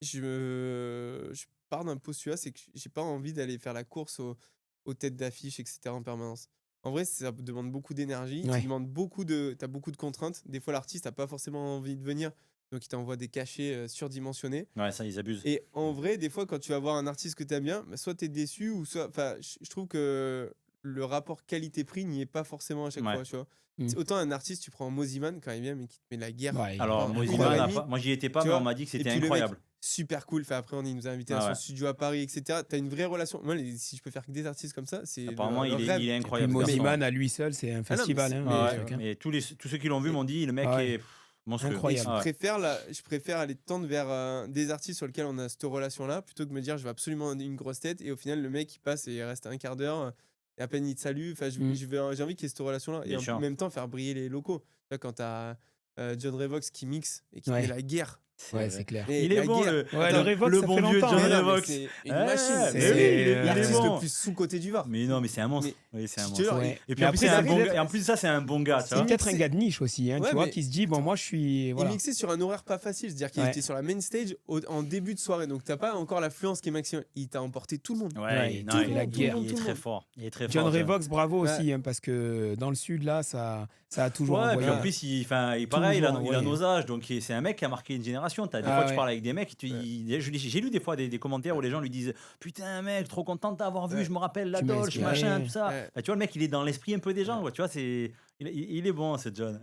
je pars d'un postulat, c'est que j'ai pas envie d'aller faire la course aux têtes d'affiche, et cetera, en permanence. En vrai, ça demande beaucoup d'énergie, tu Ouais. demandes tu beaucoup de contraintes. Des fois, l'artiste a pas forcément envie de venir, donc il t'envoie des cachets, surdimensionnés Ouais, ça, ils abusent. et en vrai, des fois, quand tu vas voir un artiste que tu aimes bien, bah, soit tu es déçu ou soit enfin, je trouve que le rapport qualité-prix n'y est pas forcément à chaque Ouais. fois, tu vois? Mmh. Autant un artiste, tu prends Moziman quand il vient, mais qui te met la guerre Ouais, Alors, pendant 1 Moziman, heure et a demie, pas... moi, j'y étais pas, tu mais on vois? m'a dit que Et c'était puis le mec, incroyable. super cool. Enfin, après, il nous a invités à Ah son ouais. studio à Paris, et cetera. Tu as une vraie relation. Moi, si je peux faire que des artistes comme ça, c'est Apparemment, le il rêve. est et puis incroyable, ce garçon. Moziman à lui seul, c'est un Ah non, mais festival, c'est hein, Ah le ouais, truc, hein. mais tous ceux qui l'ont vu et m'ont dit, le mec Ah ouais, est monstrueux. et je incroyable. Ah ouais. préfère je préfère aller tendre vers, des artistes sur lesquels on a cette relation-là, plutôt que de me dire: «Je veux absolument une grosse tête» et au final, le mec, il passe et il reste un quart d'heure, et à peine il te salue. Enfin, Mmh. j'ai envie qu'il y ait cette relation-là et Bien en sûr. même temps faire briller les locaux. Tu vois, quand tu as, John Revox qui mixe et qui te met Ouais. la guerre. C'est Ouais, vrai. c'est clair. Mais Il est la bon, guerre, Ouais, le attends, Revox, le ça bon fait vieux longtemps, John mais hein. non, mais Revox. c'est une Ouais, machine. mais C'est, oui, il est L'artiste le bon. plus sous-coté du Var. Mais non, mais c'est un monstre. Mais Oui, c'est un je te monstre. jure, Ouais. Et puis Mais en plus, après, c'est un il bon arrive gars. Et en plus, ça, c'est un bon gars, tu c'est vois. peut-être un mixait gars de niche aussi, hein, ouais, tu vois, mais qui se dit, bon, attends, moi, je suis, il voilà. mixait sur un horaire pas facile. C'est-à-dire qu'il Ouais. était sur la main stage en début de soirée. Donc, t'as pas encore l'affluence qui est maximum. Il t'a emporté tout le monde. Ouais, Ouais, non, il Tout fait le la monde, tout le guerre. monde, il est tout le très monde. fort. Il est très John fort, John. Revox, bravo Ouais, aussi, hein, parce que dans le sud, là, ça a toujours Ouais, et puis en envoyé. ouais, plus, pareil, Toujours il a envoyé, hein. nos âges, donc c'est un mec qui a marqué une génération. Des fois, Ah tu ouais. parles avec des mecs, ouais, j'ai lu des fois des commentaires où les gens lui disent putain, mec, trop content de t'avoir vu, ouais, je me rappelle la Tu m'as Dolce, machin, tout inspiré. ça. ouais, Bah, tu vois, le mec, il est dans l'esprit un peu des gens, ouais. quoi, tu vois, il est bon, ce John.